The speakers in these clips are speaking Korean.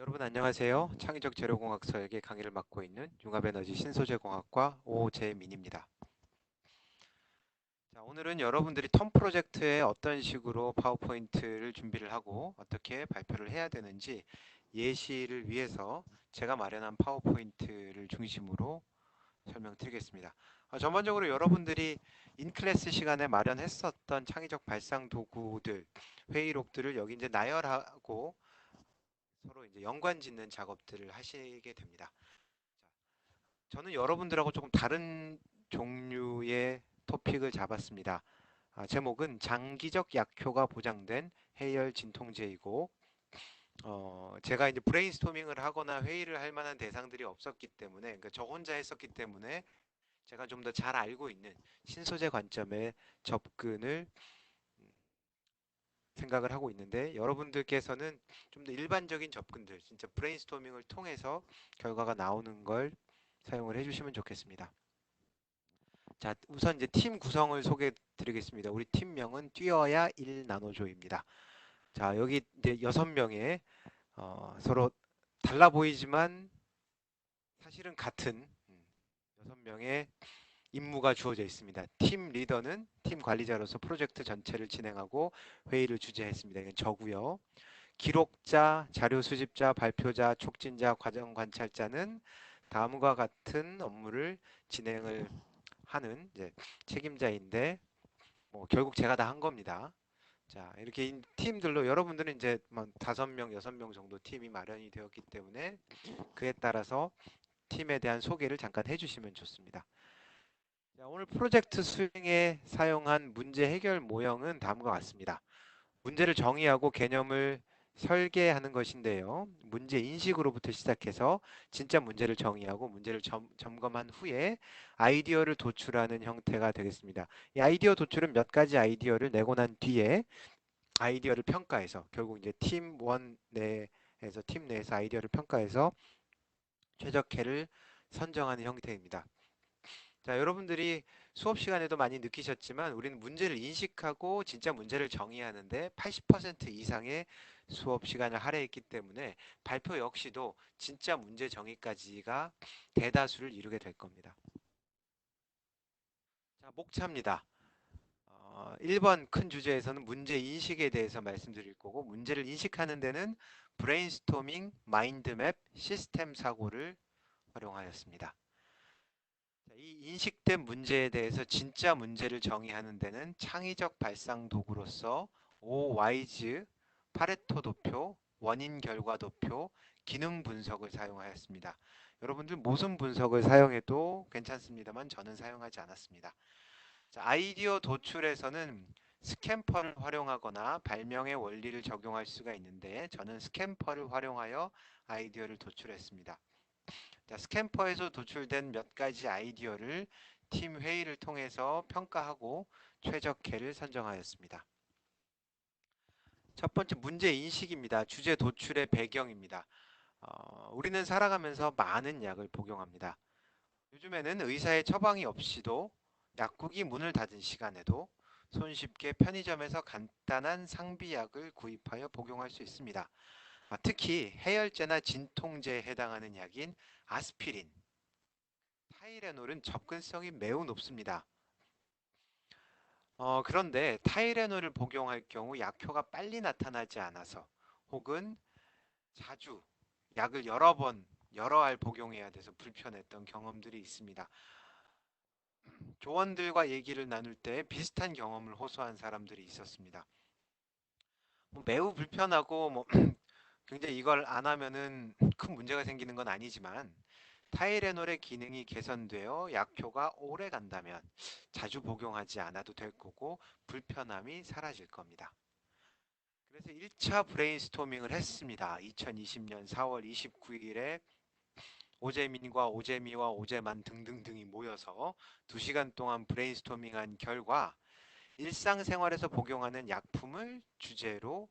여러분 안녕하세요. 창의적 재료공학 서역의 강의를 맡고 있는 융합에너지 신소재공학과 오재민입니다. 자, 오늘은 여러분들이 텀 프로젝트에 어떤 식으로 파워포인트를 준비를 하고 어떻게 발표를 해야 되는지 예시를 위해서 제가 마련한 파워포인트를 중심으로 설명드리겠습니다. 전반적으로 여러분들이 인클래스 시간에 마련했었던 창의적 발상 도구들, 회의록들을 여기 이제 나열하고 서로 이제 연관 짓는 작업들을 하시게 됩니다. 저는 여러분들하고 조금 다른 종류의 토픽을 잡았습니다. 제목은 장기적 약효가 보장된 해열 진통제이고, 제가 이제 브레인스토밍을 하거나 회의를 할 만한 대상들이 없었기 때문에, 그러니까 저 혼자 했었기 때문에 제가 좀 더 잘 알고 있는 신소재 관점의 접근을 생각을 하고 있는데, 여러분들께서는 좀 더 일반적인 접근들, 진짜 브레인스토밍을 통해서 결과가 나오는 걸 사용을 해주시면 좋겠습니다. 자, 우선 이제 팀 구성을 소개해 드리겠습니다. 우리 팀명은 뛰어야 1나노조입니다. 자, 여기 이제 6명의 서로 달라 보이지만 사실은 같은 6명의 임무가 주어져 있습니다. 팀 리더는 팀 관리자로서 프로젝트 전체를 진행하고 회의를 주재했습니다. 이건 저고요. 기록자, 자료 수집자, 발표자, 촉진자, 과정 관찰자는 다음과 같은 업무를 진행을 하는 이제 책임자인데 뭐 결국 제가 다 한 겁니다. 자, 이렇게 팀들로 여러분들은 이제 뭐 5명, 6명 정도 팀이 마련이 되었기 때문에 그에 따라서 팀에 대한 소개를 잠깐 해주시면 좋습니다. 자, 오늘 프로젝트 수행에 사용한 문제 해결 모형은 다음과 같습니다. 문제를 정의하고 개념을 설계하는 것인데요. 문제 인식으로부터 시작해서 진짜 문제를 정의하고 문제를 점검한 후에 아이디어를 도출하는 형태가 되겠습니다. 이 아이디어 도출은 몇 가지 아이디어를 내고 난 뒤에 아이디어를 평가해서 결국 이제 팀 원 내에서 팀 내에서 아이디어를 평가해서 최적회를 선정하는 형태입니다. 자, 여러분들이 수업 시간에도 많이 느끼셨지만 우리는 문제를 인식하고 진짜 문제를 정의하는데 80% 이상의 수업 시간을 할애했기 때문에 발표 역시도 진짜 문제 정의까지가 대다수를 이루게 될 겁니다. 자, 목차입니다. 1번 큰 주제에서는 문제 인식에 대해서 말씀드릴 거고 문제를 인식하는 데는 브레인스토밍, 마인드맵, 시스템 사고를 활용하였습니다. 이 인식된 문제에 대해서 진짜 문제를 정의하는 데는 창의적 발상 도구로서 OWISE, 파레토 도표, 원인 결과 도표, 기능 분석을 사용하였습니다. 여러분들 모순 분석을 사용해도 괜찮습니다만 저는 사용하지 않았습니다. 자, 아이디어 도출에서는 스캠퍼를 활용하거나 발명의 원리를 적용할 수가 있는데 저는 스캠퍼를 활용하여 아이디어를 도출했습니다. 자, 스캠퍼에서 도출된 몇 가지 아이디어를 팀 회의를 통해서 평가하고 최적회를 선정하였습니다. 첫 번째 문제 인식입니다. 주제 도출의 배경입니다. 우리는 살아가면서 많은 약을 복용합니다. 요즘에는 의사의 처방이 없이도 약국이 문을 닫은 시간에도 손쉽게 편의점에서 간단한 상비약을 구입하여 복용할 수 있습니다. 특히 해열제나 진통제에 해당하는 약인 아스피린, 타이레놀은 접근성이 매우 높습니다. 그런데 타이레놀을 복용할 경우 약효가 빨리 나타나지 않아서 혹은 자주 약을 여러 번, 여러 알 복용해야 돼서 불편했던 경험들이 있습니다. 조원들과 얘기를 나눌 때 비슷한 경험을 호소한 사람들이 있었습니다. 매우 불편하고 굉장히 이걸 안 하면은 큰 문제가 생기는 건 아니지만 타이레놀의 기능이 개선되어 약효가 오래 간다면 자주 복용하지 않아도 될 거고 불편함이 사라질 겁니다. 그래서 1차 브레인스토밍을 했습니다. 2020년 4월 29일에 오재민과 오재미와 오재만 등등등이 모여서 2시간 동안 브레인스토밍한 결과 일상생활에서 복용하는 약품을 주제로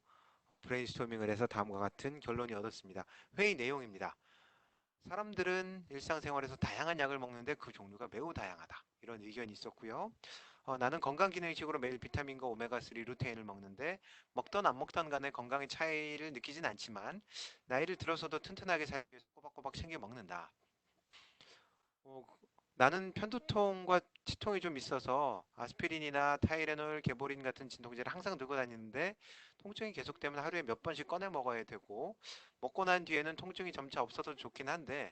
브레인스토밍을 해서 다음과 같은 결론이 얻었습니다. 회의 내용입니다. 사람들은 일상생활에서 다양한 약을 먹는데 그 종류가 매우 다양하다. 이런 의견이 있었고요. 나는 건강기능식으로 매일 비타민과 오메가3 루테인을 먹는데 먹던 안 먹던 간에 건강의 차이를 느끼진 않지만 나이를 들어서도 튼튼하게 살기 위해서 꼬박꼬박 챙겨 먹는다. 어, 나는 편두통과 치통이 좀 있어서 아스피린이나 타이레놀, 개보린 같은 진통제를 항상 들고 다니는데 통증이 계속되면 하루에 몇 번씩 꺼내 먹어야 되고 먹고 난 뒤에는 통증이 점차 없어도 좋긴 한데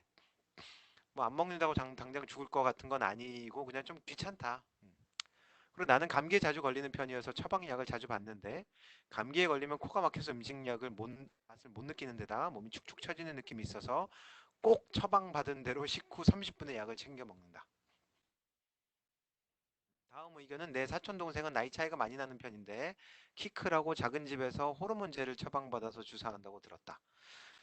뭐 안 먹는다고 당장 죽을 것 같은 건 아니고 그냥 좀 귀찮다. 그리고 나는 감기에 자주 걸리는 편이어서 처방약을 자주 받는데 감기에 걸리면 코가 막혀서 음식약을 맛을 못 느끼는 데다 몸이 축축 처지는 느낌이 있어서 꼭 처방받은 대로 식후 30분의 약을 챙겨 먹는다. 다음 의견은 내 사촌 동생은 나이 차이가 많이 나는 편인데 키 크라고 작은 집에서 호르몬제를 처방받아서 주사한다고 들었다.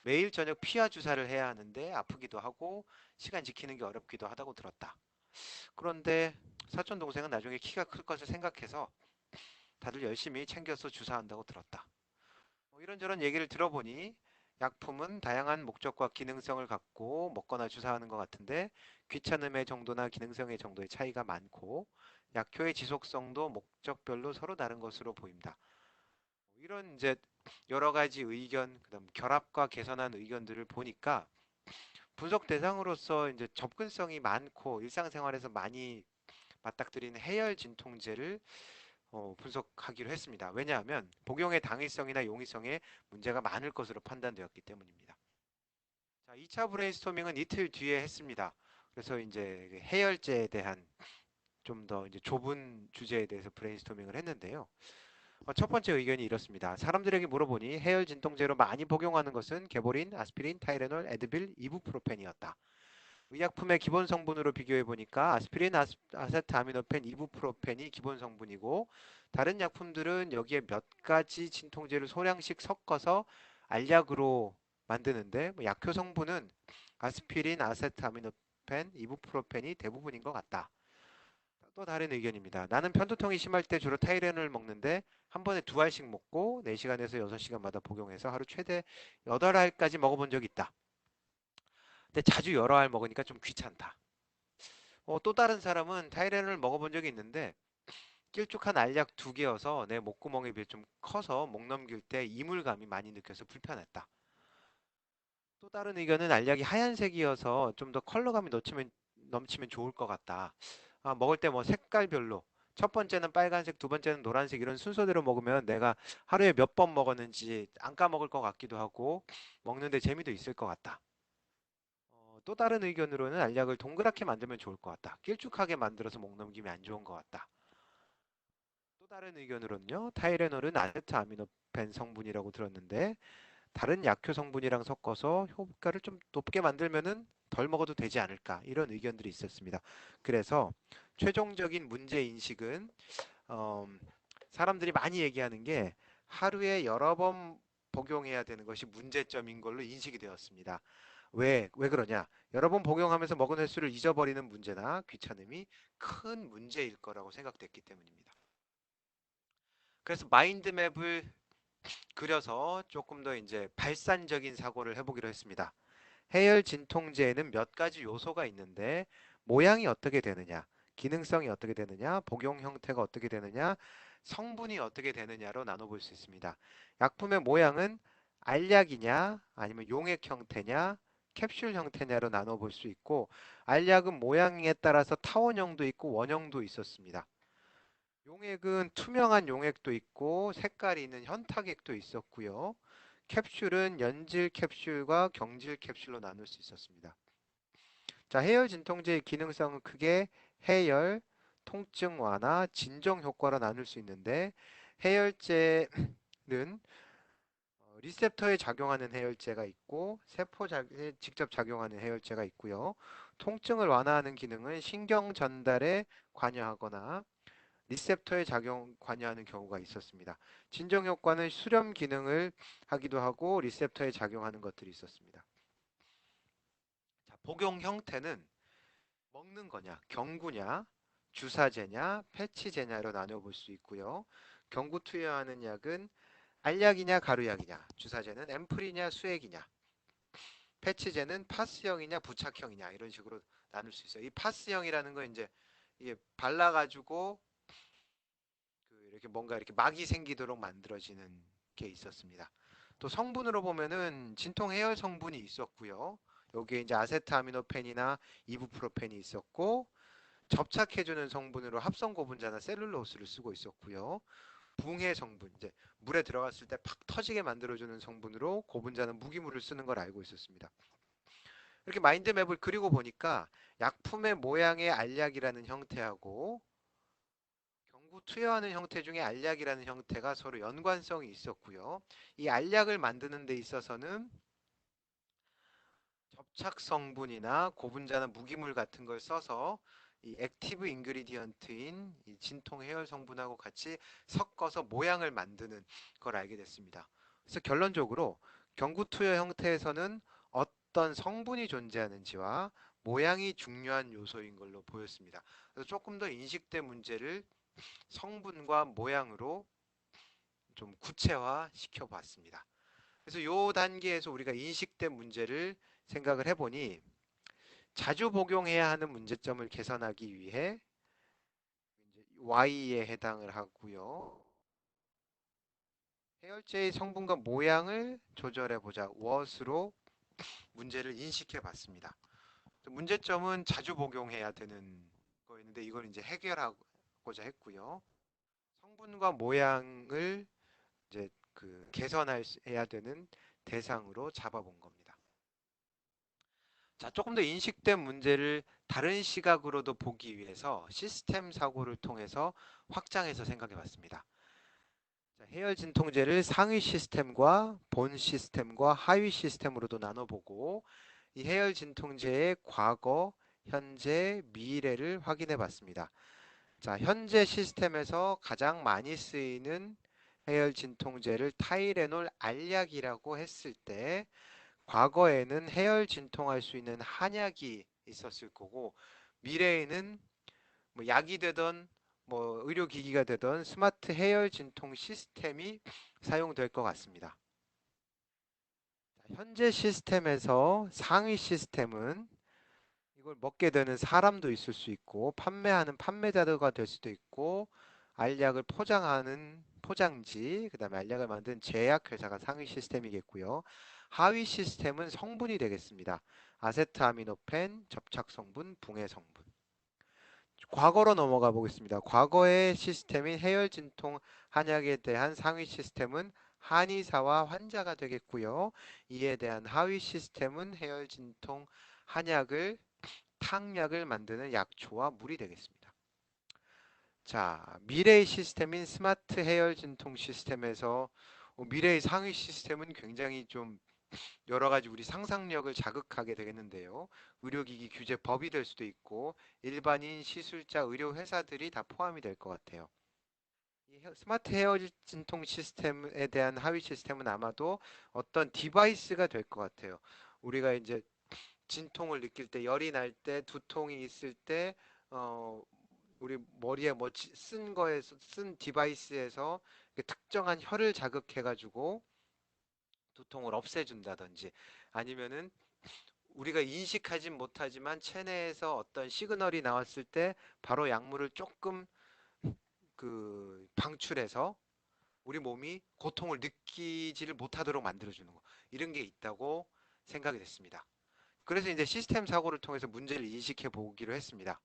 매일 저녁 피하 주사를 해야 하는데 아프기도 하고 시간 지키는 게 어렵기도 하다고 들었다. 그런데 사촌 동생은 나중에 키가 클 것을 생각해서 다들 열심히 챙겨서 주사한다고 들었다. 이런저런 얘기를 들어보니 약품은 다양한 목적과 기능성을 갖고 먹거나 주사하는 것 같은데 귀찮음의 정도나 기능성의 정도의 차이가 많고 약효의 지속성도 목적별로 서로 다른 것으로 보인다. 이런 이제 여러 가지 의견, 그다음 결합과 개선한 의견들을 보니까 분석 대상으로서 이제 접근성이 많고 일상생활에서 많이 맞닥뜨리는 해열 진통제를 분석하기로 했습니다. 왜냐하면 복용의 당위성이나 용이성에 문제가 많을 것으로 판단되었기 때문입니다. 자, 2차 브레인스토밍은 이틀 뒤에 했습니다. 그래서 이제 그 해열제에 대한 좀 더 이제 좁은 주제에 대해서 브레인스토밍을 했는데요. 첫 번째 의견이 이렇습니다. 사람들에게 물어보니 해열 진통제로 많이 복용하는 것은 개보린, 아스피린, 타이레놀, 에드빌, 이부프로펜이었다. 의약품의 기본 성분으로 비교해 보니까 아스피린, 아세트아미노펜, 이부프로펜이 기본 성분이고 다른 약품들은 여기에 몇 가지 진통제를 소량씩 섞어서 알약으로 만드는데 뭐 약효 성분은 아스피린, 아세트아미노펜, 이부프로펜이 대부분인 것 같다. 또 다른 의견입니다. 나는 편두통이 심할 때 주로 타이레놀을 먹는데 한 번에 두 알씩 먹고 4시간에서 6시간마다 복용해서 하루 최대 8알까지 먹어본 적이 있다. 근데 자주 여러 알 먹으니까 좀 귀찮다. 또 다른 사람은 타이레놀을 먹어본 적이 있는데 길쭉한 알약 두 개여서 내 목구멍에 비해 좀 커서 목 넘길 때 이물감이 많이 느껴서 불편했다. 또 다른 의견은 알약이 하얀색이어서 좀 더 컬러감이 넘치면 좋을 것 같다. 먹을 때 뭐 색깔별로 첫 번째는 빨간색, 두 번째는 노란색 이런 순서대로 먹으면 내가 하루에 몇 번 먹었는지 안 까먹을 것 같기도 하고 먹는데 재미도 있을 것 같다. 또 다른 의견으로는 알약을 동그랗게 만들면 좋을 것 같다. 길쭉하게 만들어서 목 넘김이 안 좋은 것 같다. 또 다른 의견으로는요, 타이레놀은 아세트 아미노펜 성분이라고 들었는데 다른 약효 성분이랑 섞어서 효과를 좀 높게 만들면은 덜 먹어도 되지 않을까 이런 의견들이 있었습니다. 그래서 최종적인 문제 인식은 어, 사람들이 많이 얘기하는 게 하루에 여러 번 복용해야 되는 것이 문제점인 걸로 인식이 되었습니다. 왜 그러냐? 여러 번 복용하면서 먹은 횟수를 잊어버리는 문제나 귀찮음이 큰 문제일 거라고 생각됐기 때문입니다. 그래서 마인드맵을 그려서 조금 더 이제 발산적인 사고를 해보기로 했습니다. 해열 진통제에는 몇 가지 요소가 있는데 모양이 어떻게 되느냐, 기능성이 어떻게 되느냐, 복용 형태가 어떻게 되느냐, 성분이 어떻게 되느냐로 나눠볼 수 있습니다. 약품의 모양은 알약이냐, 아니면 용액 형태냐, 캡슐 형태냐로 나눠볼 수 있고, 알약은 모양에 따라서 타원형도 있고 원형도 있었습니다. 용액은 투명한 용액도 있고 색깔이 있는 현탁액도 있었고요. 캡슐은 연질 캡슐과 경질 캡슐로 나눌 수 있었습니다. 자, 해열 진통제의 기능성은 크게 해열, 통증 완화, 진정 효과로 나눌 수 있는데 해열제는 리셉터에 작용하는 해열제가 있고 세포에 직접 작용하는 해열제가 있고요. 통증을 완화하는 기능은 신경 전달에 관여하거나 리셉터에 관여하는 경우가 있었습니다. 진정 효과는 수렴 기능을 하기도 하고 리셉터에 작용하는 것들이 있었습니다. 자, 복용 형태는 먹는 거냐, 경구냐, 주사제냐, 패치제냐로 나눠볼 수 있고요. 경구 투여하는 약은 알약이냐, 가루약이냐, 주사제는 앰플이냐, 수액이냐, 패치제는 파스형이냐, 부착형이냐 이런 식으로 나눌 수 있어요. 이 파스형이라는 건 이제 이게 발라가지고 이렇게 뭔가 이렇게 막이 생기도록 만들어지는 게 있었습니다. 또 성분으로 보면은 진통 해열 성분이 있었고요. 여기에 이제 아세트아미노펜이나 이부프로펜이 있었고, 접착해주는 성분으로 합성 고분자나 셀룰로스를 쓰고 있었고요. 붕해 성분, 이제 물에 들어갔을 때 팍 터지게 만들어주는 성분으로 고분자는 무기물을 쓰는 걸 알고 있었습니다. 이렇게 마인드맵을 그리고 보니까 약품의 모양의 알약이라는 형태하고 경구 투여하는 형태 중에 알약이라는 형태가 서로 연관성이 있었고요. 이 알약을 만드는 데 있어서는 접착 성분이나 고분자나 무기물 같은 걸 써서 이 액티브 인그리디언트인 이 진통 해열 성분하고 같이 섞어서 모양을 만드는 걸 알게 됐습니다. 그래서 결론적으로 경구 투여 형태에서는 어떤 성분이 존재하는지와 모양이 중요한 요소인 걸로 보였습니다. 그래서 조금 더 인식된 문제를 성분과 모양으로 좀 구체화 시켜 봤습니다. 그래서 이 단계에서 우리가 인식된 문제를 생각을 해보니 자주 복용해야 하는 문제점을 개선하기 위해 Y에 해당을 하고요. 해열제의 성분과 모양을 조절해 보자. what으로 문제를 인식해 봤습니다. 문제점은 자주 복용해야 되는 거였는데 이걸 이제 해결하고자 했고요. 성분과 모양을 이제 그 개선해야 되는 대상으로 잡아본 겁니다. 자, 조금 더 인식된 문제를 다른 시각으로도 보기 위해서 시스템 사고를 통해서 확장해서 생각해 봤습니다. 자, 해열 진통제를 상위 시스템과 본 시스템과 하위 시스템으로도 나눠보고 이 해열 진통제의 과거, 현재, 미래를 확인해 봤습니다. 자, 현재 시스템에서 가장 많이 쓰이는 해열 진통제를 타이레놀 알약이라고 했을 때 과거에는 해열 진통할 수 있는 한약이 있었을 거고 미래에는 뭐 약이 되던 뭐 의료기기가 되던 스마트 해열 진통 시스템이 사용될 것 같습니다. 현재 시스템에서 상위 시스템은 이걸 먹게 되는 사람도 있을 수 있고 판매하는 판매자가 될 수도 있고 알약을 포장하는 포장지, 그다음에 알약을 만든 제약회사가 상위 시스템이겠고요. 하위 시스템은 성분이 되겠습니다. 아세트아미노펜, 접착 성분, 붕해 성분. 과거로 넘어가 보겠습니다. 과거의 시스템인 해열 진통 한약에 대한 상위 시스템은 한의사와 환자가 되겠고요. 이에 대한 하위 시스템은 해열 진통 한약을 탕약을 만드는 약초와 물이 되겠습니다. 자, 미래의 시스템인 스마트 해열 진통 시스템에서 미래의 상위 시스템은 굉장히 좀 여러 가지 우리 상상력을 자극하게 되겠는데요. 의료기기 규제 법이 될 수도 있고 일반인 시술자 의료 회사들이 다 포함이 될 것 같아요. 이 스마트 헤어 진통 시스템에 대한 하위 시스템은 아마도 어떤 디바이스가 될 것 같아요. 우리가 이제 진통을 느낄 때, 열이 날 때, 두통이 있을 때, 우리 머리에 뭐 쓴 거에서 쓴 디바이스에서 특정한 혈을 자극해가지고 두통을 없애준다든지 아니면은 우리가 인식하진 못하지만 체내에서 어떤 시그널이 나왔을 때 바로 약물을 조금 그 방출해서 우리 몸이 고통을 느끼지를 못하도록 만들어주는 거 이런 게 있다고 생각이 됐습니다. 그래서 이제 시스템 사고를 통해서 문제를 인식해 보기로 했습니다.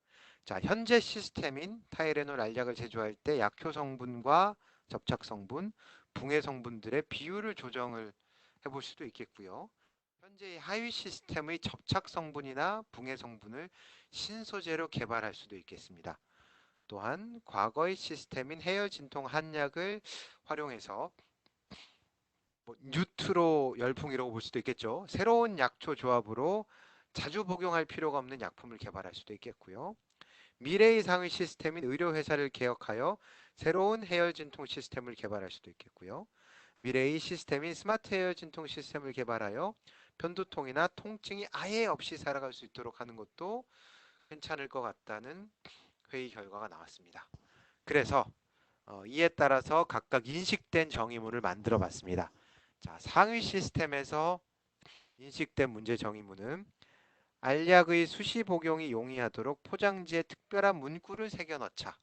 자, 현재 시스템인 타이레놀 알약을 제조할 때 약효 성분과 접착 성분, 붕해 성분들의 비율을 조정을 해볼 수도 있겠고요. 현재 하위 시스템의 접착 성분이나 붕해 성분을 신소재로 개발할 수도 있겠습니다. 또한 과거의 시스템인 해열 진통 한약을 활용해서 뭐 뉴트로 열풍이라고 볼 수도 있겠죠. 새로운 약초 조합으로 자주 복용할 필요가 없는 약품을 개발할 수도 있겠고요. 미래의 상위 시스템인 의료회사를 개혁하여 새로운 해열 진통 시스템을 개발할 수도 있겠고요. 미래의 시스템인 스마트 해열 진통 시스템을 개발하여 편두통이나 통증이 아예 없이 살아갈 수 있도록 하는 것도 괜찮을 것 같다는 회의 결과가 나왔습니다. 그래서 이에 따라서 각각 인식된 정의문을 만들어 봤습니다. 자, 상위 시스템에서 인식된 문제 정의문은 알약의 수시 복용이 용이하도록 포장지에 특별한 문구를 새겨 넣자.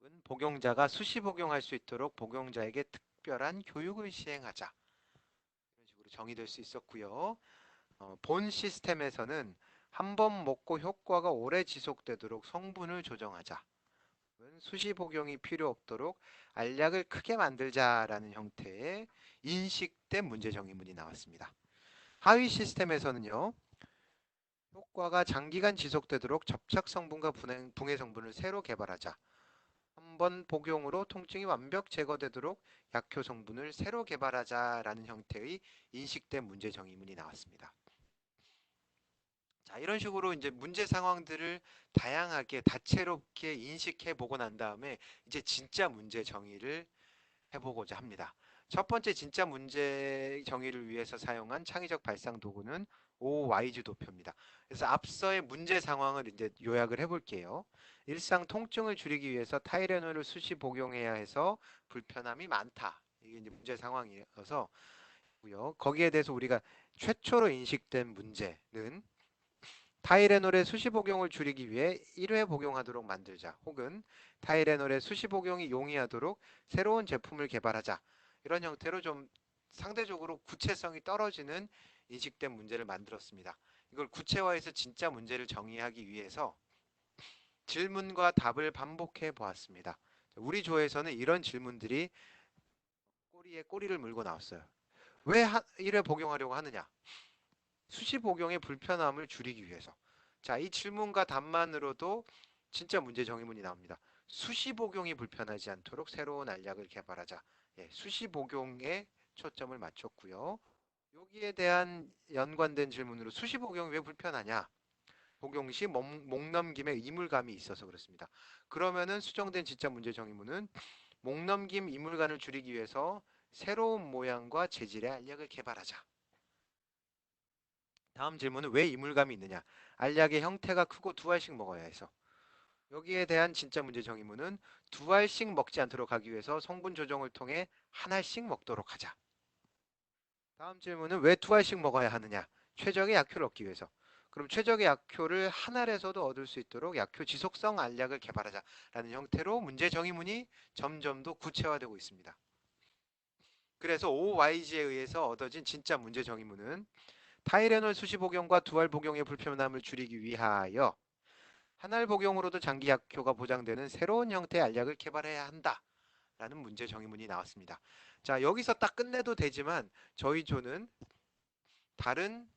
혹은 복용자가 수시 복용할 수 있도록 복용자에게 특별한 교육을 시행하자. 이런 식으로 정의될 수 있었고요. 본 시스템에서는 한 번 먹고 효과가 오래 지속되도록 성분을 조정하자. 수시 복용이 필요 없도록 알약을 크게 만들자라는 형태의 인식된 문제 정의문이 나왔습니다. 하위 시스템에서는요. 효과가 장기간 지속되도록 접착 성분과 붕해 성분을 새로 개발하자. 한 번 복용으로 통증이 완벽 제거되도록 약효 성분을 새로 개발하자라는 형태의 인식된 문제 정의문이 나왔습니다. 자, 이런 식으로 이제 문제 상황들을 다양하게 다채롭게 인식해 보고 난 다음에 이제 진짜 문제 정의를 해보고자 합니다. 첫 번째 진짜 문제 정의를 위해서 사용한 창의적 발상 도구는 OYG 도표입니다. 그래서 앞서의 문제 상황을 이제 요약을 해볼게요. 일상 통증을 줄이기 위해서 타이레놀을 수시 복용해야 해서 불편함이 많다. 이게 이제 문제 상황이어서 거기에 대해서 우리가 최초로 인식된 문제는 타이레놀의 수시 복용을 줄이기 위해 1회 복용하도록 만들자. 혹은 타이레놀의 수시 복용이 용이하도록 새로운 제품을 개발하자. 이런 형태로 좀 상대적으로 구체성이 떨어지는 인식된 문제를 만들었습니다. 이걸 구체화해서 진짜 문제를 정의하기 위해서 질문과 답을 반복해 보았습니다. 우리 조에서는 이런 질문들이 꼬리에 꼬리를 물고 나왔어요. 왜 1회 복용하려고 하느냐? 수시 복용의 불편함을 줄이기 위해서. 자, 이 질문과 답만으로도 진짜 문제 정의문이 나옵니다. 수시 복용이 불편하지 않도록 새로운 알약을 개발하자. 예, 수시 복용에 초점을 맞췄고요. 여기에 대한 연관된 질문으로 수시 복용이 왜 불편하냐? 복용 시 목 넘김에 이물감이 있어서 그렇습니다. 그러면은 수정된 진짜 문제 정의문은 목 넘김 이물감을 줄이기 위해서 새로운 모양과 재질의 알약을 개발하자. 다음 질문은 왜 이물감이 있느냐? 알약의 형태가 크고 두 알씩 먹어야 해서. 여기에 대한 진짜 문제 정의문은 두 알씩 먹지 않도록 하기 위해서 성분 조정을 통해 한 알씩 먹도록 하자. 다음 질문은 왜 두 알씩 먹어야 하느냐? 최적의 약효를 얻기 위해서. 그럼 최적의 약효를 한 알에서도 얻을 수 있도록 약효 지속성 알약을 개발하자라는 형태로 문제 정의문이 점점 더 구체화되고 있습니다. 그래서 OYG에 의해서 얻어진 진짜 문제 정의문은 타이레놀 수시 복용과 두알 복용의 불편함을 줄이기 위하여 한 알 복용으로도 장기 약효가 보장되는 새로운 형태의 알약을 개발해야 한다. 라는 문제 정의문이 나왔습니다. 자, 여기서 딱 끝내도 되지만 저희 조는 다른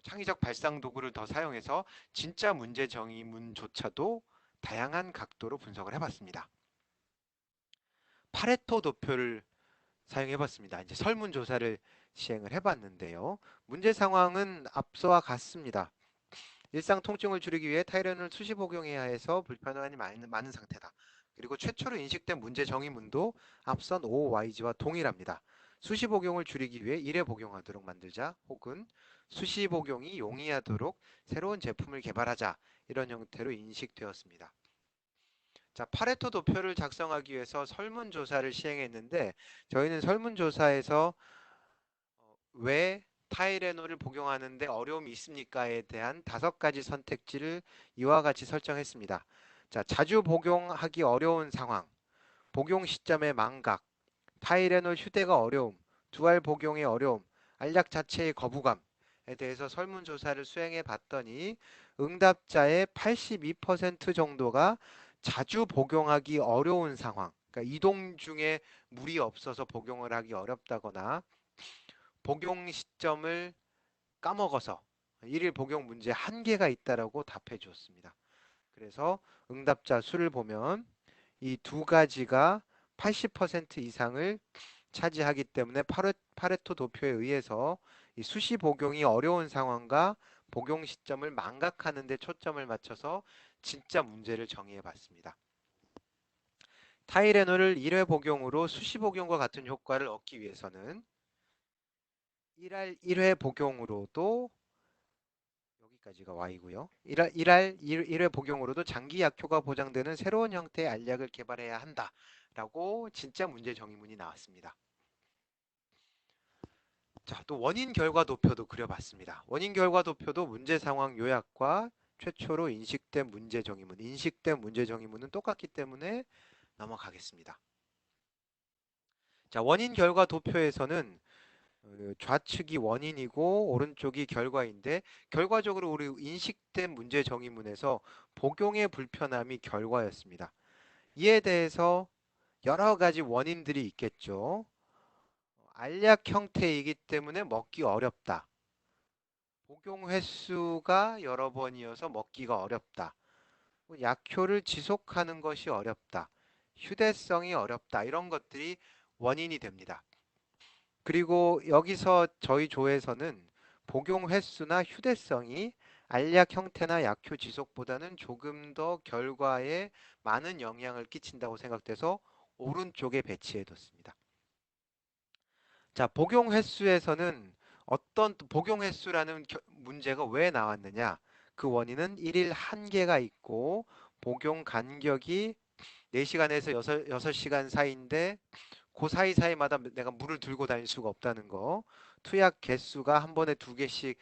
창의적 발상 도구를 더 사용해서 진짜 문제 정의문조차도 다양한 각도로 분석을 해봤습니다. 파레토 도표를 사용해봤습니다. 이제 설문조사를 시행을 해봤는데요. 문제 상황은 앞서와 같습니다. 일상 통증을 줄이기 위해 타이레놀을 수시 복용해야 해서 불편함이 많은 상태다. 그리고 최초로 인식된 문제 정의문도 앞선 OYG와 동일합니다. 수시 복용을 줄이기 위해 1회 복용하도록 만들자 혹은 수시 복용이 용이하도록 새로운 제품을 개발하자 이런 형태로 인식되었습니다. 자, 파레토 도표를 작성하기 위해서 설문조사를 시행했는데 저희는 설문조사에서 왜 타이레놀을 복용하는데 어려움이 있습니까에 대한 5가지 선택지를 이와 같이 설정했습니다. 자, 자주 복용하기 어려운 상황, 복용 시점의 망각, 타이레놀 휴대가 어려움, 두알 복용의 어려움, 알약 자체의 거부감에 대해서 설문조사를 수행해 봤더니 응답자의 82% 정도가 자주 복용하기 어려운 상황, 그러니까 이동 중에 물이 없어서 복용을 하기 어렵다거나 복용 시점을 까먹어서 일일 복용 문제 한계가 있다라고 답해 주었습니다. 그래서 응답자 수를 보면 이 두 가지가 80% 이상을 차지하기 때문에 파레토 도표에 의해서 이 수시 복용이 어려운 상황과 복용 시점을 망각하는 데 초점을 맞춰서 진짜 문제를 정의해 봤습니다. 타이레놀을 1회 복용으로 수시 복용과 같은 효과를 얻기 위해서는 1회 복용으로도 여기까지가 Y고요. 1회 복용으로도 장기 약효가 보장되는 새로운 형태의 알약을 개발해야 한다라고 진짜 문제 정의문이 나왔습니다. 자, 또 원인 결과 도표도 그려봤습니다. 원인 결과 도표도 문제 상황 요약과 최초로 인식된 문제 정의문, 인식된 문제 정의문은 똑같기 때문에 넘어가겠습니다. 자, 원인 결과 도표에서는 좌측이 원인이고 오른쪽이 결과인데, 결과적으로 우리 인식된 문제 정의문에서 복용의 불편함이 결과였습니다. 이에 대해서 여러 가지 원인들이 있겠죠. 알약 형태이기 때문에 먹기 어렵다. 복용 횟수가 여러 번이어서 먹기가 어렵다. 약효를 지속하는 것이 어렵다. 휴대성이 어렵다. 이런 것들이 원인이 됩니다. 그리고 여기서 저희 조에서는 복용 횟수나 휴대성이 알약 형태나 약효 지속보다는 조금 더 결과에 많은 영향을 끼친다고 생각돼서 오른쪽에 배치해 뒀습니다. 자, 복용 횟수에서는 어떤 복용 횟수라는 문제가 왜 나왔느냐? 그 원인은 일일 한계가 있고 복용 간격이 4시간에서 6시간 사이인데 그 사이사이마다 내가 물을 들고 다닐 수가 없다는 거. 투약 개수가 한 번에 2개씩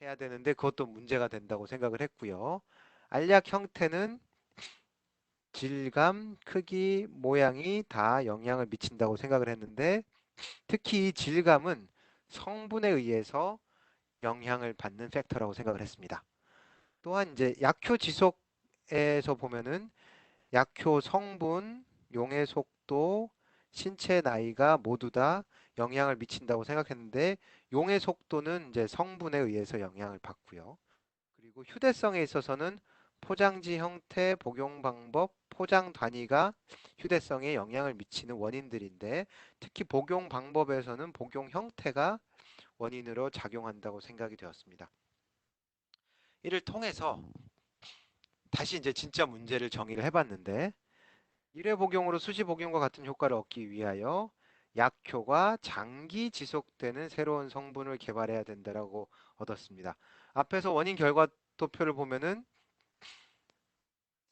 해야 되는데 그것도 문제가 된다고 생각을 했고요. 알약 형태는 질감, 크기, 모양이 다 영향을 미친다고 생각을 했는데, 특히 이 질감은 성분에 의해서 영향을 받는 팩터라고 생각을 했습니다. 또한 이제 약효 지속에서 보면은 약효 성분, 용해 속도, 신체 나이가 모두 다 영향을 미친다고 생각했는데, 용해 속도는 이제 성분에 의해서 영향을 받고요. 그리고 휴대성에 있어서는 포장지 형태, 복용 방법, 포장 단위가 휴대성에 영향을 미치는 원인들인데, 특히 복용 방법에서는 복용 형태가 원인으로 작용한다고 생각이 되었습니다. 이를 통해서 다시 이제 진짜 문제를 정의를 해봤는데, 1회 복용으로 수시 복용과 같은 효과를 얻기 위하여 약효가 장기 지속되는 새로운 성분을 개발해야 된다라고 얻었습니다. 앞에서 원인 결과 도표를 보면은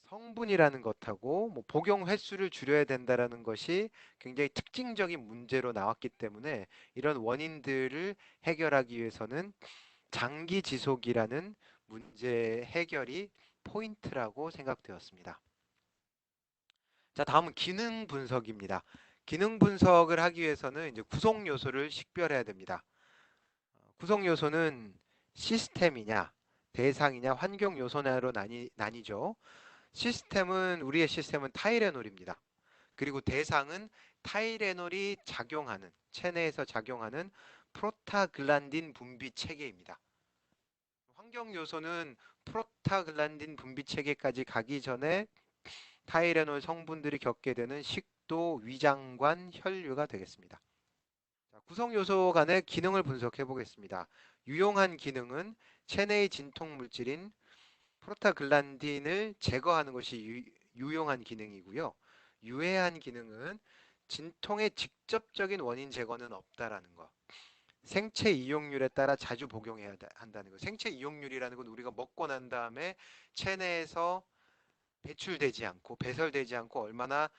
성분이라는 것하고 뭐 복용 횟수를 줄여야 된다라는 것이 굉장히 특징적인 문제로 나왔기 때문에, 이런 원인들을 해결하기 위해서는 장기 지속이라는 문제 해결이 포인트라고 생각되었습니다. 자, 다음은 기능 분석입니다. 기능 분석을 하기 위해서는 이제 구성 요소를 식별해야 됩니다. 구성 요소는 시스템이냐, 대상이냐, 환경 요소냐로 나뉘죠. 우리의 시스템은 타이레놀입니다. 그리고 대상은 타이레놀이 작용하는, 체내에서 작용하는 프로타글란딘 분비 체계입니다. 환경 요소는 프로타글란딘 분비 체계까지 가기 전에 타이레놀 성분들이 겪게 되는 식도, 위장관, 혈류가 되겠습니다. 자, 구성 요소 간의 기능을 분석해 보겠습니다. 유용한 기능은 체내의 진통 물질인 프로타글란딘을 제거하는 것이 유용한 기능이고요. 유해한 기능은 진통의 직접적인 원인 제거는 없다라는 거. 생체 이용률에 따라 자주 복용해야 한다는 거. 생체 이용률이라는 건 우리가 먹고 난 다음에 체내에서 배출되지 않고 배설되지 않고 얼마나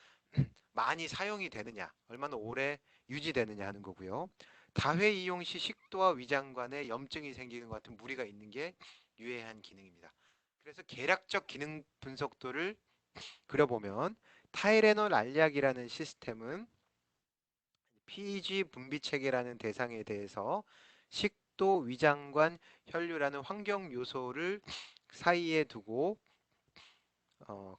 많이 사용이 되느냐, 얼마나 오래 유지되느냐 하는 거고요. 다회 이용 시 식도와 위장관에 염증이 생기는 것 같은 무리가 있는 게 유해한 기능입니다. 그래서 계략적 기능 분석도를 그려보면, 타이레놀 알약이라는 시스템은 PEG 분비 체계라는 대상에 대해서 식도, 위장관, 혈류라는 환경 요소를 사이에 두고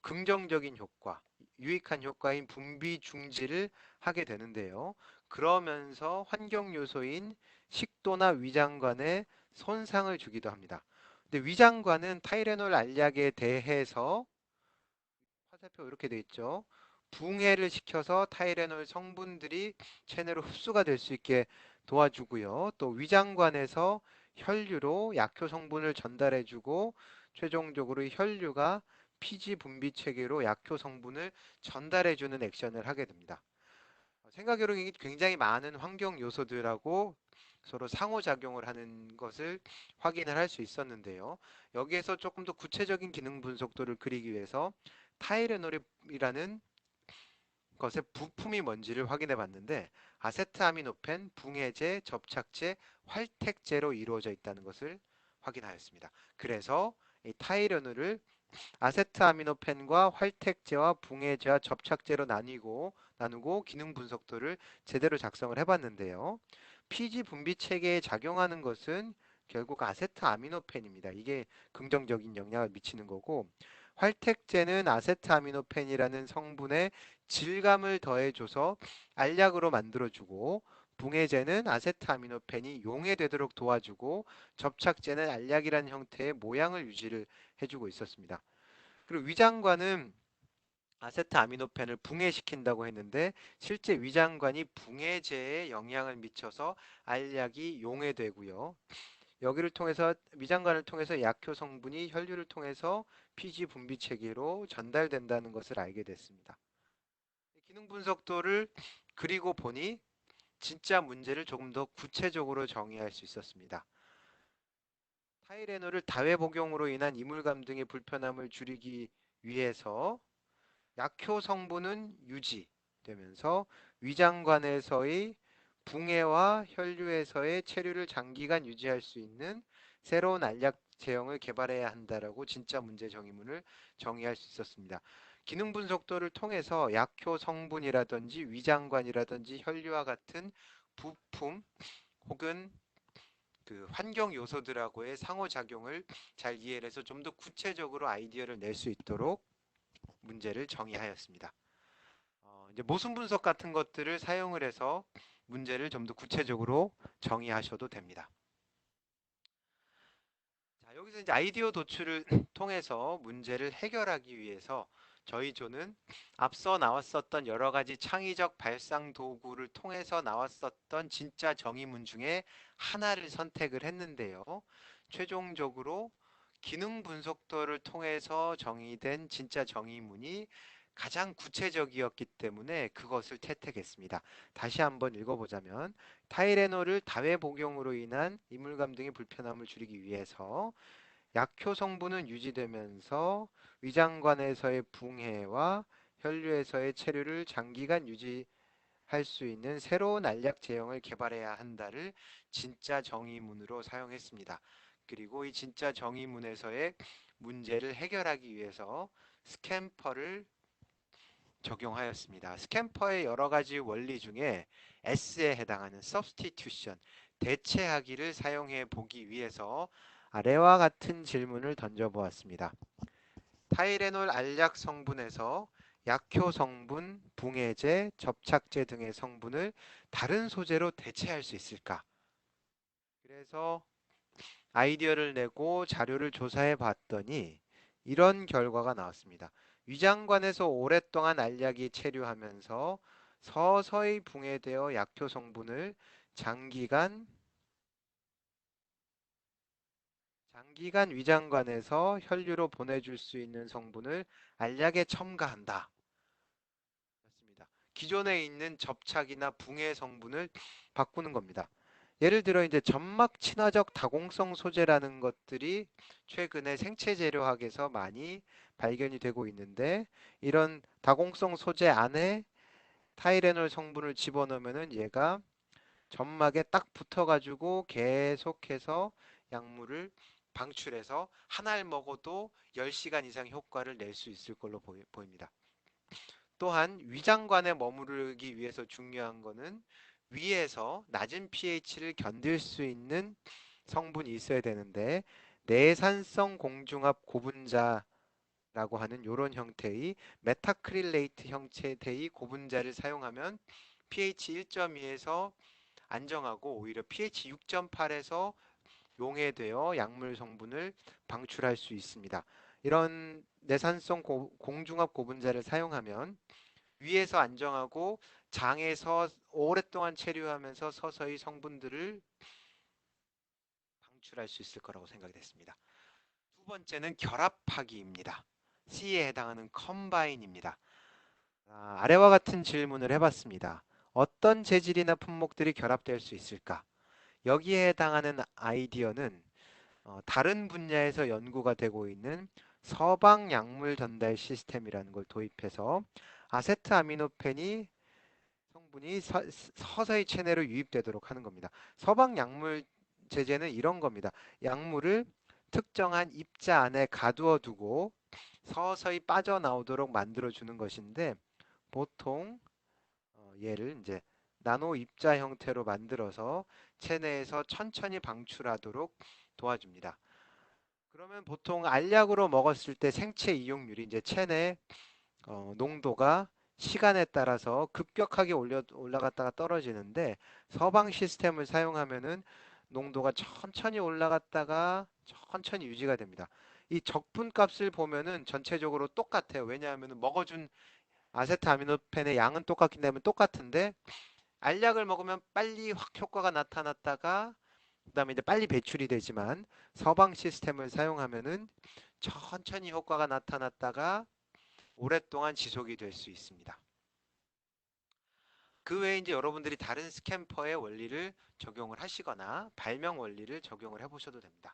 긍정적인 효과, 유익한 효과인 분비 중지를 하게 되는데요. 그러면서 환경 요소인 식도나 위장관에 손상을 주기도 합니다. 근데 위장관은 타이레놀 알약에 대해서 화살표 이렇게 돼 있죠. 붕해를 시켜서 타이레놀 성분들이 체내로 흡수가 될 수 있게 도와주고요. 또 위장관에서 혈류로 약효 성분을 전달해주고, 최종적으로 혈류가 피지 분비 체계로 약효 성분을 전달해주는 액션을 하게 됩니다. 생각외로 굉장히 많은 환경 요소들하고 서로 상호작용을 하는 것을 확인을 할 수 있었는데요. 여기에서 조금 더 구체적인 기능 분석도를 그리기 위해서 타이레놀이라는 것의 부품이 뭔지를 확인해 봤는데, 아세트아미노펜, 붕해제, 접착제, 활택제로 이루어져 있다는 것을 확인하였습니다. 그래서 이 타이레놀을 아세트아미노펜과 활택제와 붕해제와 접착제로 나누고 기능 분석도를 제대로 작성을 해봤는데요. 피지 분비 체계에 작용하는 것은 결국 아세트아미노펜입니다. 이게 긍정적인 영향을 미치는 거고, 활택제는 아세트아미노펜이라는 성분에 질감을 더해줘서 알약으로 만들어주고, 붕해제는 아세트아미노펜이 용해되도록 도와주고, 접착제는 알약이라는 형태의 모양을 유지를 해주고 있었습니다. 그리고 위장관은 아세트아미노펜을 붕해시킨다고 했는데 실제 위장관이 붕해제에 영향을 미쳐서 알약이 용해되고요. 여기를 통해서 위장관을 통해서 약효 성분이 혈류를 통해서 피지 분비 체계로 전달된다는 것을 알게 됐습니다. 기능 분석도를 그리고 보니 진짜 문제를 조금 더 구체적으로 정의할 수 있었습니다. 타이레놀을 다회 복용으로 인한 이물감 등의 불편함을 줄이기 위해서 약효 성분은 유지되면서 위장관에서의 붕해와 혈류에서의 체류를 장기간 유지할 수 있는 새로운 알약 제형을 개발해야 한다라고 진짜 문제 정의문을 정의할 수 있었습니다. 기능 분석도를 통해서 약효 성분이라든지 위장관이라든지 혈류와 같은 부품 혹은 그 환경 요소들하고의 상호작용을 잘 이해해서 좀 더 구체적으로 아이디어를 낼 수 있도록 문제를 정의하였습니다. 이제 모순 분석 같은 것들을 사용을 해서 문제를 좀 더 구체적으로 정의하셔도 됩니다. 자, 여기서 이제 아이디어 도출을 통해서 문제를 해결하기 위해서 저희 조는 앞서 나왔었던 여러 가지 창의적 발상 도구를 통해서 나왔었던 진짜 정의문 중에 하나를 선택을 했는데요. 최종적으로 기능 분석도를 통해서 정의된 진짜 정의문이 가장 구체적이었기 때문에 그것을 채택했습니다. 다시 한번 읽어보자면 타이레놀을 다회 복용으로 인한 이물감 등의 불편함을 줄이기 위해서 약효 성분은 유지되면서 위장관에서의 붕해와 혈류에서의 체류를 장기간 유지할 수 있는 새로운 알약 제형을 개발해야 한다를 진짜 정의문으로 사용했습니다. 그리고 이 진짜 정의문에서의 문제를 해결하기 위해서 스캠퍼를 적용하였습니다. 스캠퍼의 여러 가지 원리 중에 S에 해당하는 substitution, 대체하기를 사용해 보기 위해서 아래와 같은 질문을 던져보았습니다. 타이레놀 알약 성분에서 약효 성분, 붕해제, 접착제 등의 성분을 다른 소재로 대체할 수 있을까? 그래서 아이디어를 내고 자료를 조사해 봤더니 이런 결과가 나왔습니다. 위장관에서 오랫동안 알약이 체류하면서 서서히 붕해되어 약효 성분을 장기간 위장관에서 혈류로 보내줄 수 있는 성분을 알약에 첨가한다. 습니다. 기존에 있는 접착이나 붕해 성분을 바꾸는 겁니다. 예를 들어 이제 점막 친화적 다공성 소재라는 것들이 최근에 생체 재료학에서 많이 발견이 되고 있는데 이런 다공성 소재 안에 타이레놀 성분을 집어넣으면은 얘가 점막에 딱 붙어가지고 계속해서 약물을 방출해서 한 알 먹어도 10시간 이상 효과를 낼 수 있을 걸로 보입니다. 또한 위장관에 머무르기 위해서 중요한 거는 위에서 낮은 pH를 견딜 수 있는 성분이 있어야 되는데 내산성 공중압 고분자라고 하는 이런 형태의 메타크릴레이트 형태의 고분자를 사용하면 pH 1.2에서 안정하고 오히려 pH 6.8에서 용해되어 약물 성분을 방출할 수 있습니다. 이런 내산성 공중압 고분자를 사용하면 위에서 안정하고 장에서 오랫동안 체류하면서 서서히 성분들을 방출할 수 있을 거라고 생각이 됐습니다. 두 번째는 결합하기입니다. C에 해당하는 컴바인입니다. 아래와 같은 질문을 해봤습니다. 어떤 재질이나 품목들이 결합될 수 있을까? 여기에 해당하는 아이디어는 다른 분야에서 연구가 되고 있는 서방 약물 전달 시스템이라는 걸 도입해서 아세트아미노펜이 성분이 서서히 체내로 유입되도록 하는 겁니다. 서방 약물 제제는 이런 겁니다. 약물을 특정한 입자 안에 가두어 두고 서서히 빠져나오도록 만들어 주는 것인데, 보통 얘를 이제 나노 입자 형태로 만들어서 체내에서 천천히 방출하도록 도와줍니다. 그러면 보통 알약으로 먹었을 때 생체 이용률이 이제 체내 농도가 시간에 따라서 급격하게 올라갔다가 떨어지는데, 서방 시스템을 사용하면은 농도가 천천히 올라갔다가 천천히 유지가 됩니다. 이 적분 값을 보면은 전체적으로 똑같아요. 왜냐하면 먹어준 아세트아미노펜의 양은 똑같기 때문에 똑같은데, 알약을 먹으면 빨리 확 효과가 나타났다가 그다음에 이제 빨리 배출이 되지만, 서방 시스템을 사용하면은 천천히 효과가 나타났다가 오랫동안 지속이 될 수 있습니다. 그 외에 이제 여러분들이 다른 스캠퍼의 원리를 적용을 하시거나 발명 원리를 적용을 해보셔도 됩니다.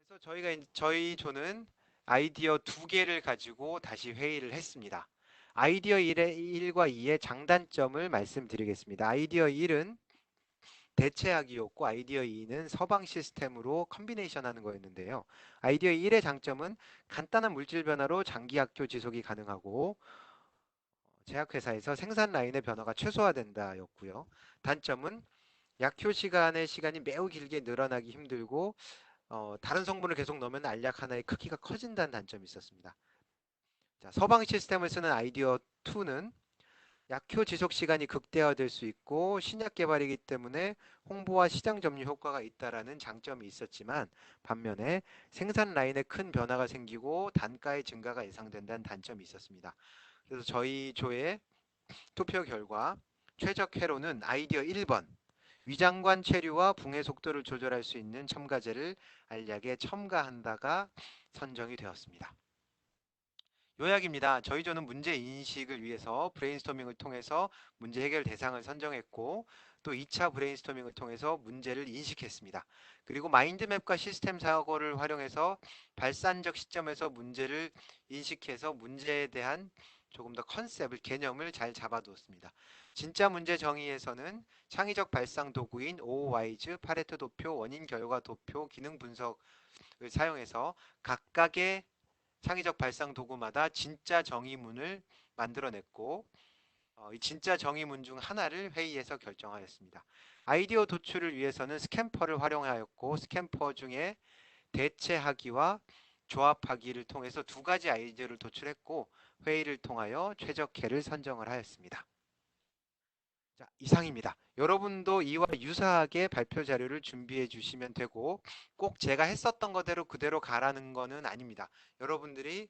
그래서 저희 조는 아이디어 두 개를 가지고 다시 회의를 했습니다. 아이디어 1과 2의 장단점을 말씀드리겠습니다. 아이디어 1은 대체하기였고, 아이디어 2는 서방 시스템으로 컨비네이션 하는 거였는데요. 아이디어 1의 장점은 간단한 물질 변화로 장기 약효 지속이 가능하고, 제약회사에서 생산 라인의 변화가 최소화된다였고요. 단점은 약효 시간이 매우 길게 늘어나기 힘들고, 다른 성분을 계속 넣으면 알약 하나의 크기가 커진다는 단점이 있었습니다. 자, 서방 시스템을 쓰는 아이디어 2는 약효 지속 시간이 극대화될 수 있고, 신약 개발이기 때문에 홍보와 시장 점유 효과가 있다라는 장점이 있었지만, 반면에 생산 라인에 큰 변화가 생기고 단가의 증가가 예상된다는 단점이 있었습니다. 그래서 저희 조의 투표 결과 최적 회로는 아이디어 1번, 위장관 체류와 붕의 속도를 조절할 수 있는 첨가제를 알약에 첨가한다가 선정이 되었습니다. 요약입니다. 저희 조는 문제 인식을 위해서 브레인스토밍을 통해서 문제 해결 대상을 선정했고, 또 2차 브레인스토밍을 통해서 문제를 인식했습니다. 그리고 마인드맵과 시스템 사고를 활용해서 발산적 시점에서 문제를 인식해서 문제에 대한 조금 더 컨셉을, 개념을 잘 잡아두었습니다. 진짜 문제 정의에서는 창의적 발상 도구인 OOWISE, 파레토 도표, 원인 결과 도표, 기능 분석을 사용해서 각각의 창의적 발상 도구마다 진짜 정의문을 만들어냈고, 이 진짜 정의문 중 하나를 회의에서 결정하였습니다. 아이디어 도출을 위해서는 스캠퍼를 활용하였고, 스캠퍼 중에 대체하기와 조합하기를 통해서 두 가지 아이디어를 도출했고, 회의를 통하여 최적회를 선정을 하였습니다. 자, 이상입니다. 여러분도 이와 유사하게 발표 자료를 준비해 주시면 되고, 꼭 제가 했었던 거대로 그대로 가라는 거는 아닙니다. 여러분들이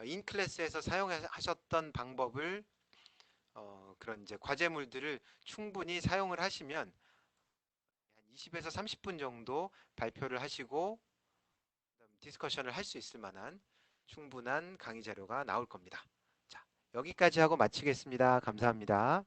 인클래스에서 사용하셨던 방법을, 그런 이제 과제물들을 충분히 사용을 하시면 한 20에서 30분 정도 발표를 하시고 디스커션을 할 수 있을 만한 충분한 강의 자료가 나올 겁니다. 자, 여기까지 하고 마치겠습니다. 감사합니다.